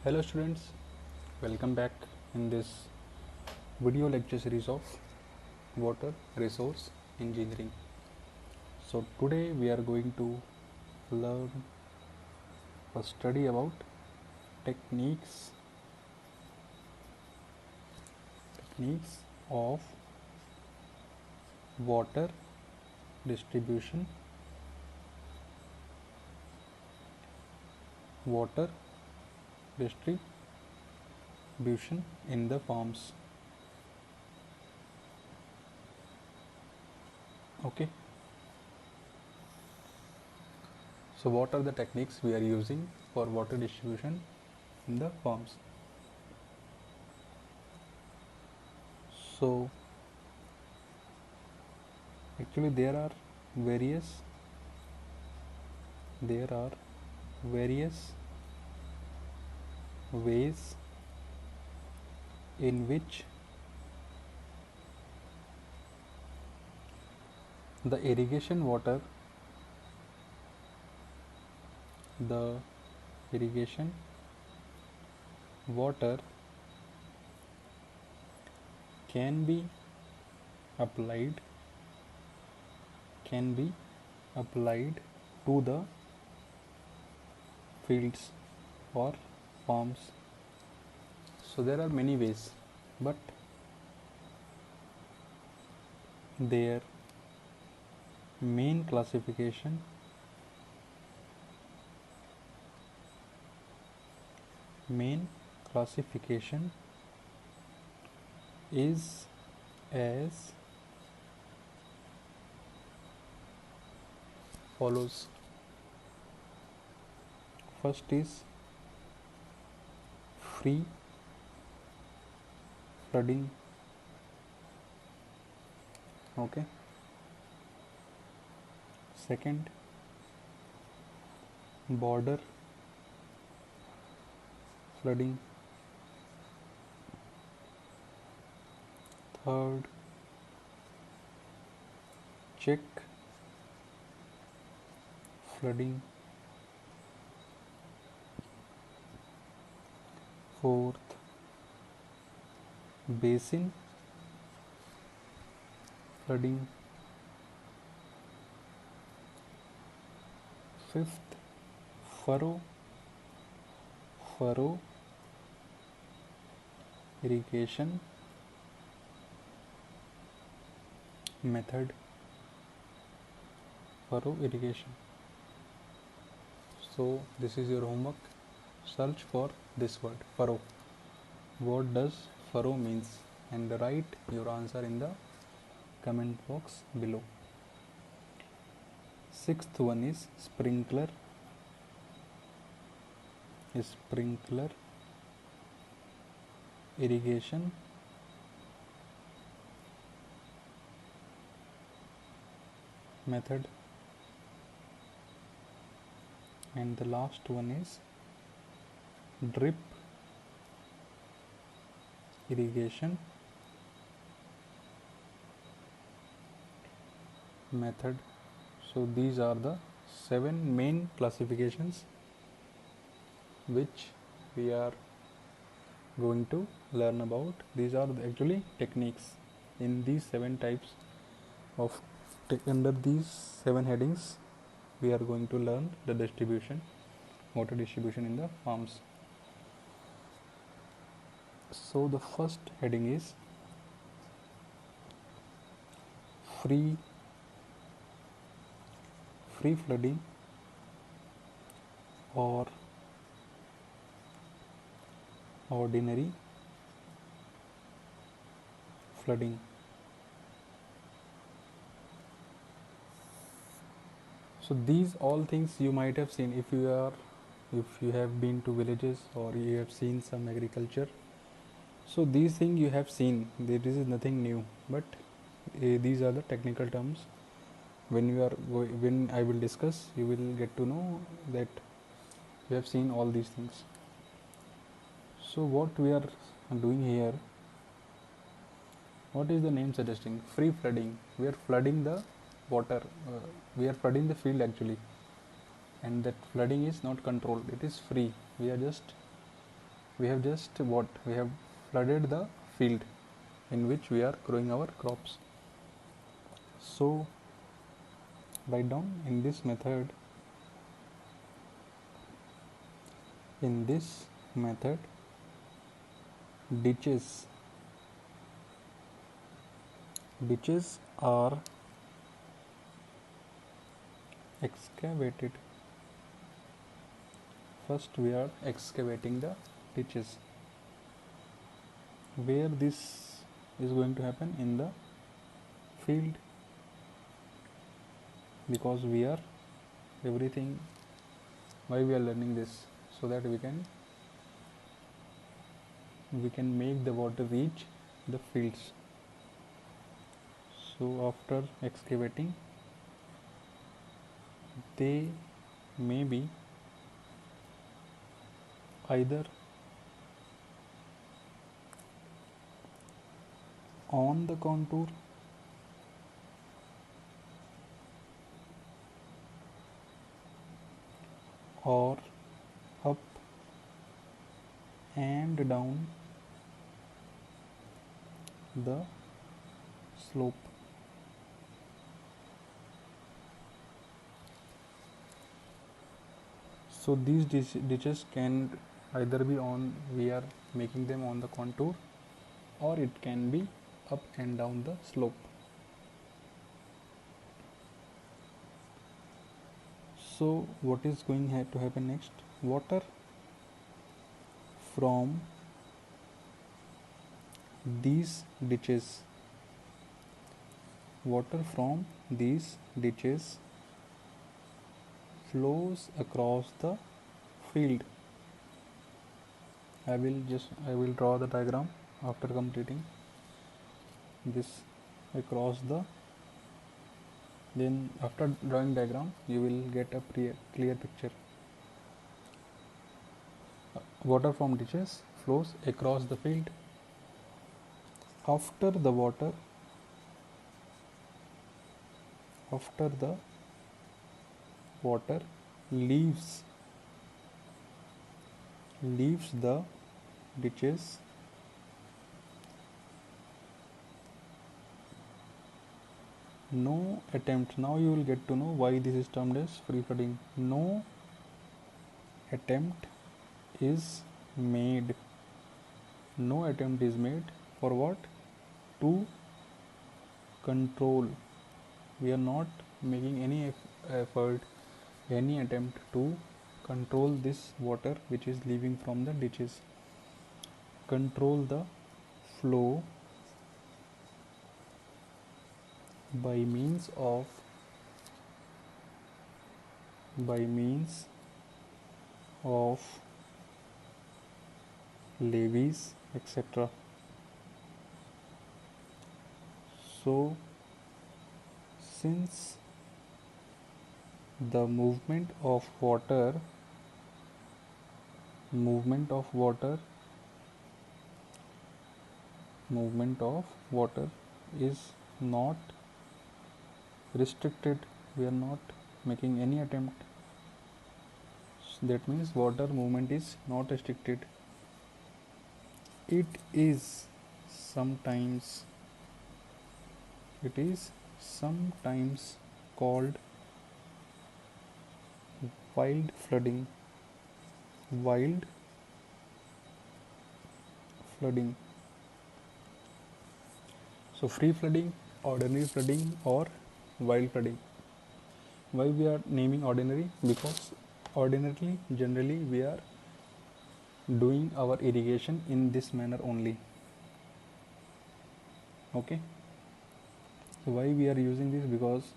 Hello students, welcome back in this video lecture series of water resource engineering. So today we are going to learn or study about techniques of water distribution water distribution in the farms. Okay, so what are the techniques we are using for water distribution in the farms? So actually various there are various ways in which the irrigation water the irrigation water can be applied can be applied to the fields or farms. So there are many ways, but their main classification main classification is as follows. First is free flooding. Okay. Second, border flooding. Third, check flooding. Fourth, basin flooding. Fifth, furrow irrigation method. Furrow irrigation. So this is your homework. Search for this word furrow. What does furrow means, and write your answer in the comment box below. Sixth one is sprinkler irrigation method, and the last one is drip irrigation method. So these are the 7 main classifications which we are going to learn about. These are actually techniques in these 7 types of under these 7 headings. We are going to learn the water distribution in the farms. So the first heading is free flooding or ordinary flooding. So these all things you might have seen if you have been to villages or you have seen some agriculture. So these things you have seen, this is nothing new, but these are the technical terms. When I will discuss, you will get to know that you have seen all these things. So what we are doing here, what is the name suggesting? Free flooding. We are flooding the water, we are flooding the field actually, and that flooding is not controlled, it is free. We are just We have just what? We have flooded the field in which we are growing our crops. So write down in this method, ditches are excavated. First we are excavating the ditches. Where this is going to happen? In the field, because we are everything. Why we are learning this? So that we can make the water reach the fields. So after excavating, they may be either on the contour or up and down the slope. So these ditches can either be on, we are making them on the contour, or it can be up and down the slope. So what is going to happen next? Water from these ditches flows across the field. I will draw the diagram after completing this across the. Then after drawing diagram, you will get a clear picture. Water from ditches flows across the field. After the water leaves the ditches, no attempt. Now you will get to know why this is termed as free flooding. No attempt is made. No attempt is made for what? To control. We are not making any effort, any attempt to control this water which is leaving from the ditches. Control the flow by means of levees, etc. So since the movement of water is not restricted, we are not making any attempt. That means water movement is not restricted. It is sometimes called wild flooding. So free flooding, ordinary flooding, or wild flooding. Why we are naming ordinary? Because ordinarily, generally, we are doing our irrigation in this manner only. Okay. So why we are using this? Because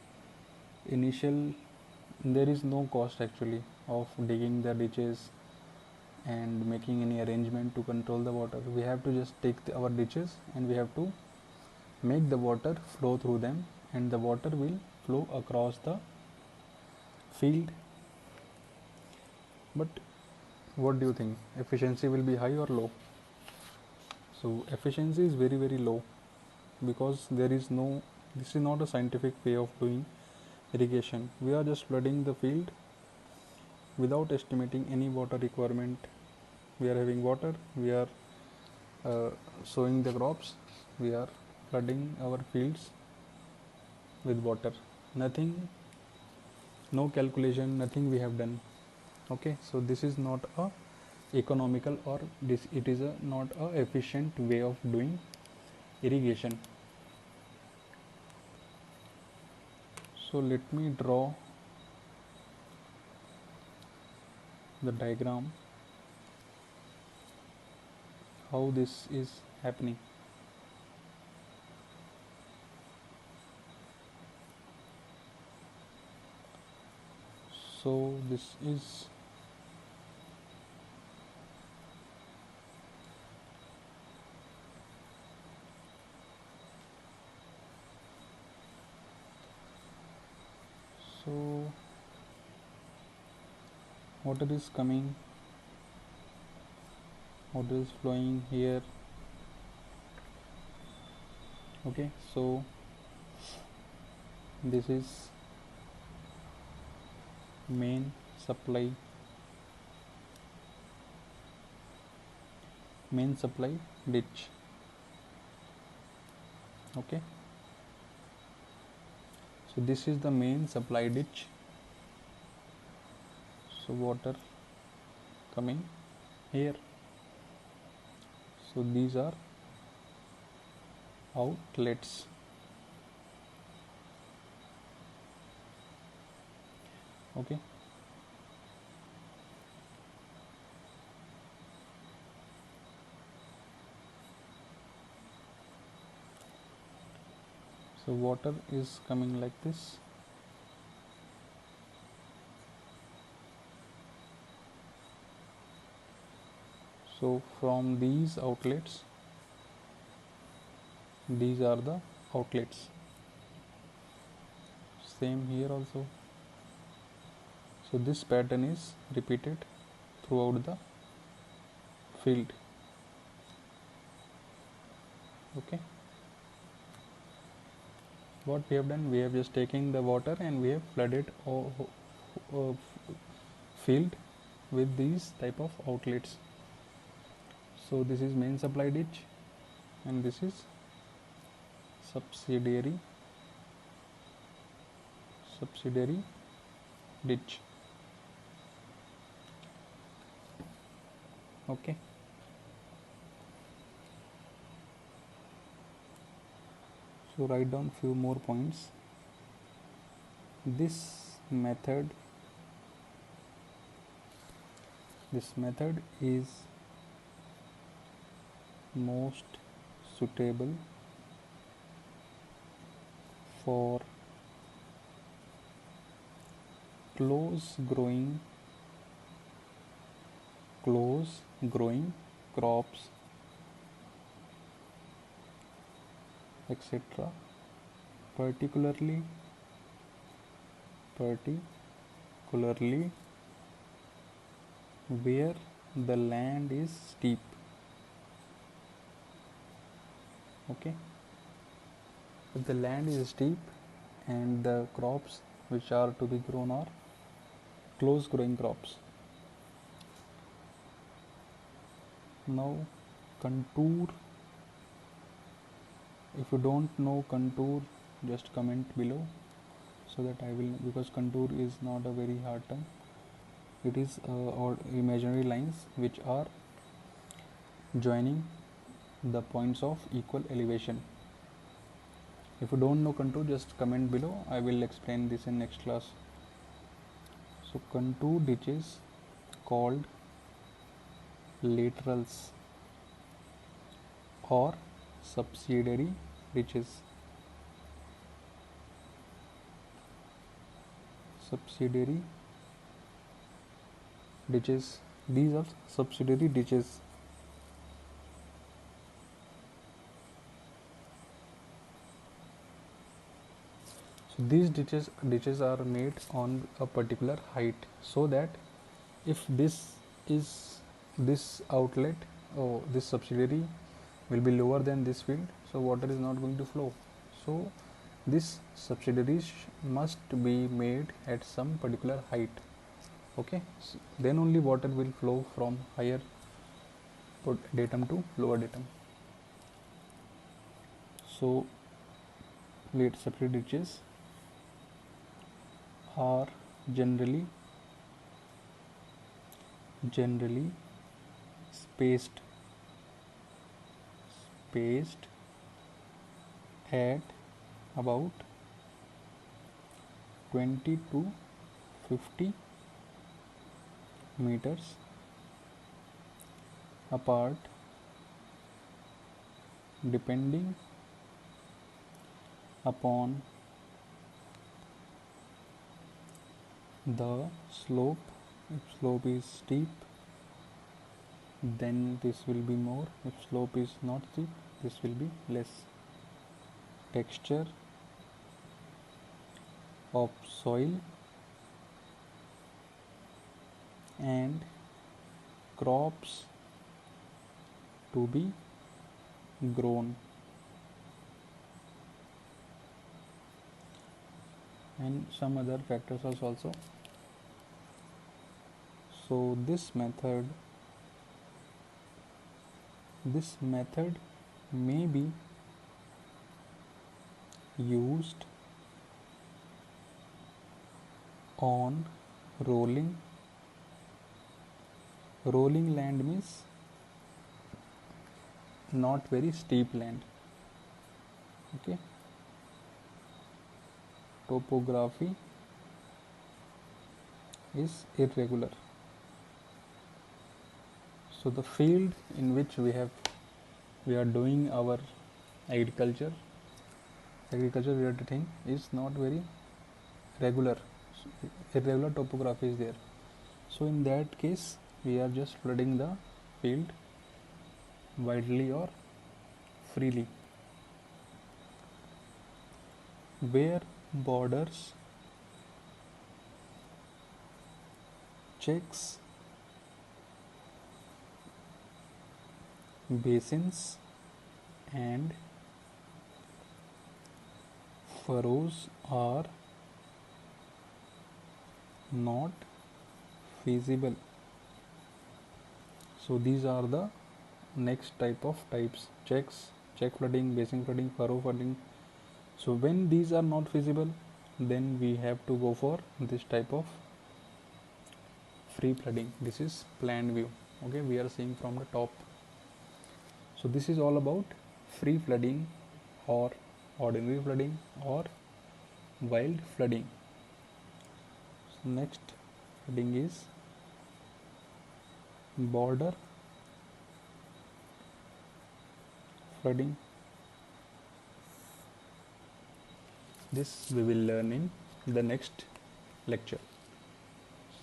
there is no cost actually of digging the ditches and making any arrangement to control the water. We have to just take our ditches and we have to make the water flow through them, and the water will flow across the field. But what do you think? Efficiency will be high or low? So efficiency is very very low, because this is not a scientific way of doing irrigation. We are just flooding the field without estimating any water requirement, we are having water, we are sowing the crops, we are flooding our fields with water. Nothing, no calculation, nothing we have done. Okay, so this is not a economical, or this, it is a not a efficient way of doing irrigation. So let me draw the diagram how this is happening. So this is so water is coming, water is flowing here. Okay, so this is main supply, main supply ditch. Okay, so this is the main supply ditch. So water coming here, so these are outlets. Okay, so water is coming like this. So from these outlets, these are the outlets. Same here also. So this pattern is repeated throughout the field. Okay, what we have done, we have just taken the water and we have flooded field with these type of outlets. So this is main supply ditch and this is subsidiary ditch. Okay, so write down few more points. This method is most suitable for close growing crops, etc., particularly where the land is steep. Okay, if the land is steep and the crops which are to be grown are close growing crops. Now contour, if you don't know contour, just comment below so that I will, because contour is not a very hard term. It is or imaginary lines which are joining the points of equal elevation. If you don't know contour, just comment below, I will explain this in next class. So contour ditches called laterals or subsidiary ditches. These are subsidiary ditches. So these ditches are made on a particular height, so that if this outlet or this subsidiary will be lower than this field, so water is not going to flow. So this subsidiaries must be made at some particular height. Okay, so then only water will flow from higher put datum to lower datum. So late separate ditches are generally spaced at about 20 to 50 meters apart, depending upon the slope. If slope is steep, then this will be more. If slope is not steep, this will be less. Texture of soil and crops to be grown, and some other factors also. So this method may be used on rolling land, means not very steep land. Okay, topography is irregular. So the field in which we are doing our agriculture related thing is not very regular. Irregular topography is there. So in that case, we are just flooding the field widely or freely. Where borders, checks, basins and furrows are not feasible. So these are the next types: check flooding, basin flooding, furrow flooding. So when these are not feasible, then we have to go for this type of free flooding. This is planned view. Okay, we are seeing from the top. So this is all about free flooding or ordinary flooding or wild flooding. So next heading is border flooding. This we will learn in the next lecture.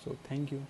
So thank you.